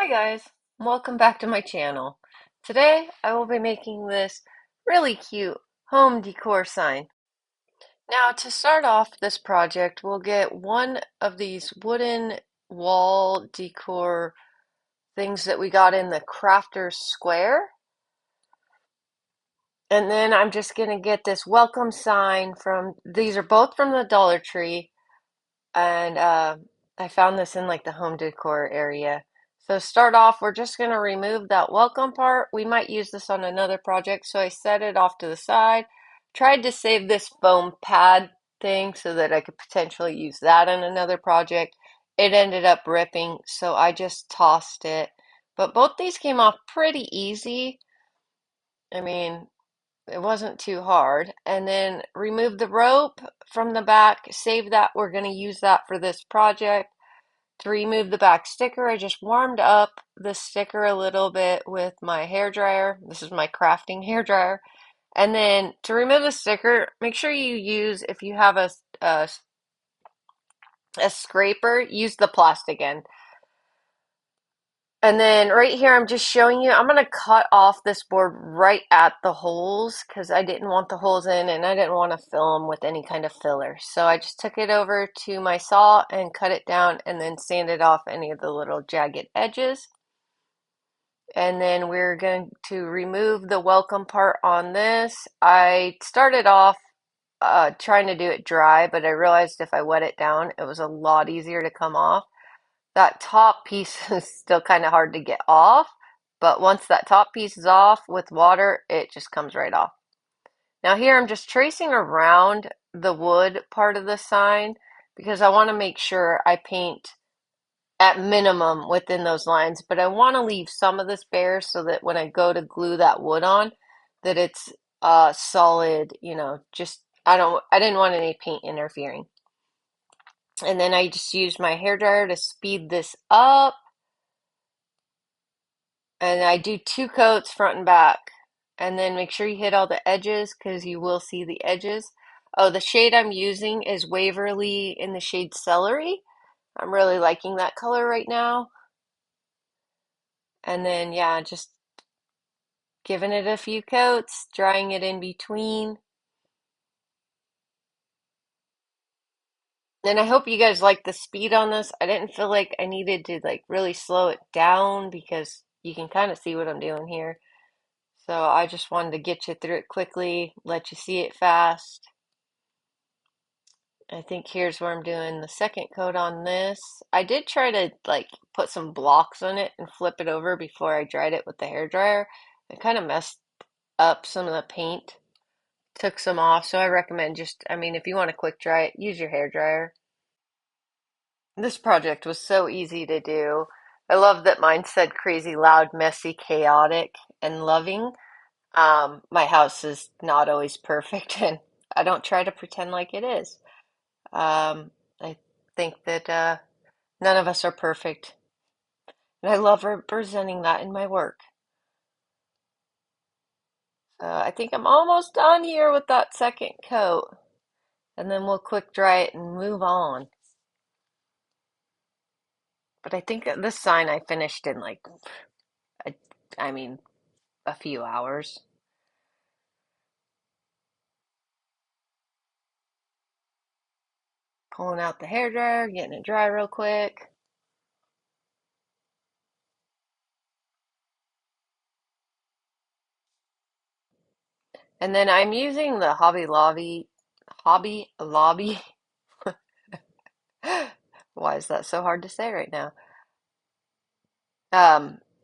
Hi guys, welcome back to my channel. Today I will be making this really cute home decor sign. Now to start off this project, we'll get one of these wooden wall decor things that we got in the Crafter's Square. And then I'm just going to get this welcome sign these are both from the Dollar Tree. And I found this in like the home decor area. So start off, we're just going to remove that welcome part. We might use this on another project, so I set it off to the side. Tried to save this foam pad thing so that I could potentially use that in another project. It ended up ripping, so I just tossed it. But both these came off pretty easy. I mean, it wasn't too hard. And then remove the rope from the back, save that. We're going to use that for this project. To remove the back sticker, I just warmed up the sticker a little bit with my hair dryer. This is my crafting hair dryer. And then to remove the sticker, make sure you use, if you have a scraper, use the plastic end. And then right here, I'm just showing you, I'm going to cut off this board right at the holes because I didn't want the holes in and I didn't want to fill them with any kind of filler. So I just took it over to my saw and cut it down and then sanded off any of the little jagged edges. And then we're going to remove the welcome part on this. I started off trying to do it dry, but I realized if I wet it down, it was a lot easier to come off. That top piece is still kind of hard to get off, but once that top piece is off with water, it just comes right off. Now here I'm just tracing around the wood part of the sign because I want to make sure I paint at minimum within those lines, but I want to leave some of this bare so that when I go to glue that wood on, that it's solid, just I didn't want any paint interfering. And then I just used my hairdryer to speed this up. And I do two coats front and back. And then make sure you hit all the edges because you will see the edges. Oh, the shade I'm using is Waverly in the shade Celery. I'm really liking that color right now. And then, yeah, just giving it a few coats, drying it in between. And I hope you guys like the speed on this. I didn't feel like I needed to like really slow it down because you can kind of see what I'm doing here. So I just wanted to get you through it quickly, let you see it fast. I think here's where I'm doing the second coat on this. I did try to like put some blocks on it and flip it over before I dried it with the hair dryer. It kind of messed up some of the paint, took some off. So I recommend just, I mean, if you want to quick dry it, use your hair dryer. This project was so easy to do. I love that mine said crazy, loud, messy, chaotic, and loving. My house is not always perfect, and I don't try to pretend like it is. I think that none of us are perfect, and I love representing that in my work. I think I'm almost done here with that second coat, and then we'll quick dry it and move on. But I think this sign I finished in like, a, I mean, a few hours. Pulling out the hair dryer, getting it dry real quick. And then I'm using the Hobby Lobby. Why is that so hard to say right now?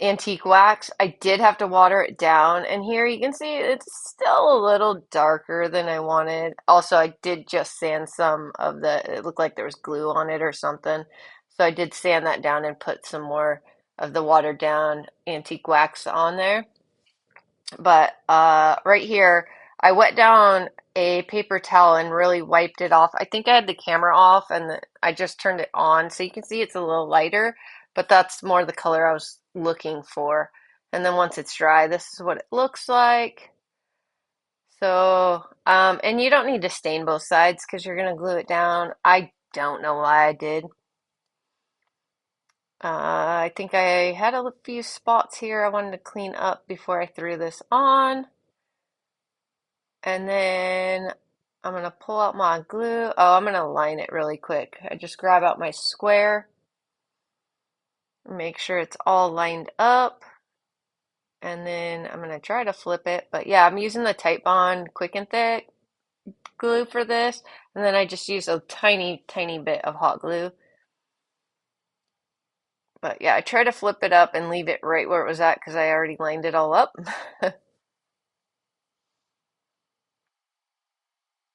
Antique wax. I did have to water it down, and here you can see it's still a little darker than I wanted. Also, I did just sand some of it looked like there was glue on it or something. So I did sand that down and put some more of the watered down antique wax on there. But right here, I wet down a paper towel and really wiped it off. I think I had the camera off and I just turned it on so you can see it's a little lighter, but that's more the color I was looking for. And then once it's dry, this is what it looks like. So, and you don't need to stain both sides because you're going to glue it down. I don't know why I did. I think I had a few spots here I wanted to clean up before I threw this on. And then I'm gonna pull out my glue. Oh, I'm gonna line it really quick. I just grab out my square, make sure it's all lined up, and then I'm gonna try to flip it. But yeah, I'm using the Type Bond Quick and Thick glue for this, and then I just use a tiny, tiny bit of hot glue. But yeah, I try to flip it up and leave it right where it was at because I already lined it all up.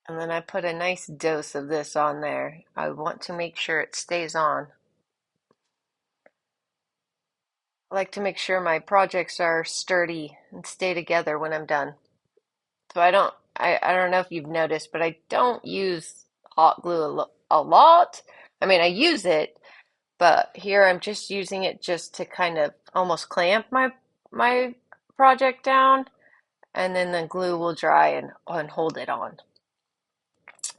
And then I put a nice dose of this on there. I want to make sure it stays on. I like to make sure my projects are sturdy and stay together when I'm done. So I don't know if you've noticed, but I don't use hot glue a lot. I mean, I use it, but here I'm just using it just to kind of almost clamp my project down, and then the glue will dry and hold it on.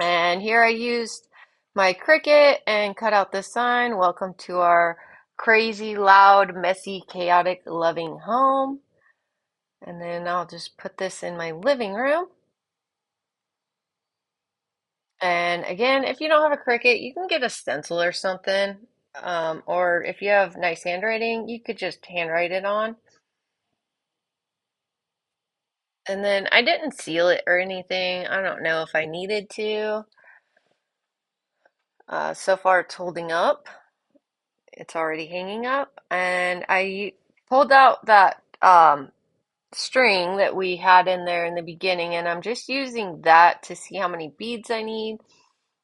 And here I used my Cricut and cut out this sign. Welcome to our crazy, loud, messy, chaotic, loving home. And then I'll just put this in my living room. And again, if you don't have a Cricut, you can get a stencil or something. Or if you have nice handwriting, you could just handwrite it on. And then I didn't seal it or anything. I don't know if I needed to. So far it's holding up. It's already hanging up. And I pulled out that string that we had in there in the beginning, and I'm just using that to see how many beads I need.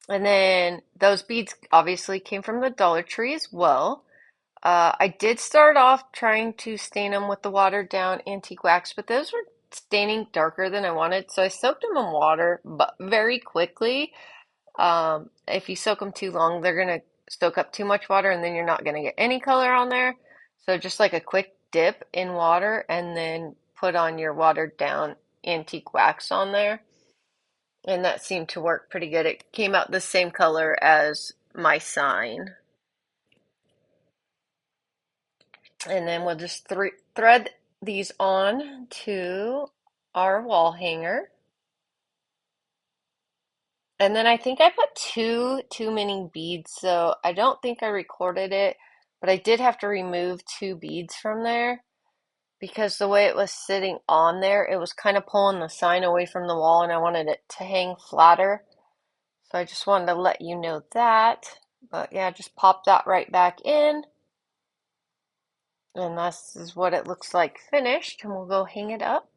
And then those beads obviously came from the Dollar Tree as well. I did start off trying to stain them with the watered down antique wax, but those were staining darker than I wanted, so I soaked them in water, but very quickly. If you soak them too long, they're gonna soak up too much water, and then you're not gonna get any color on there. So just like a quick dip in water, and then put on your watered down antique wax on there. And that seemed to work pretty good. It came out the same color as my sign. And then we'll just thread these on to our wall hanger. And then I think I put too many beads, so I don't think I recorded it, but I did have to remove two beads from there because the way it was sitting on there, it was kind of pulling the sign away from the wall, and I wanted it to hang flatter. So I just wanted to let you know that. But yeah, just pop that right back in. And this is what it looks like finished. And we'll go hang it up.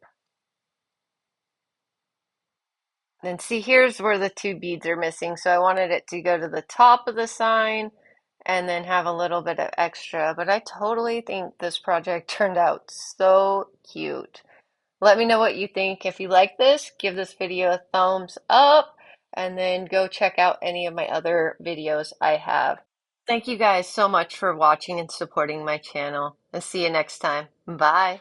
And see, here's where the two beads are missing. So I wanted it to go to the top of the sign and then have a little bit of extra. But I totally think this project turned out so cute. Let me know what you think. If you like this, give this video a thumbs up and then go check out any of my other videos I have. Thank you guys so much for watching and supporting my channel. And see you next time. Bye.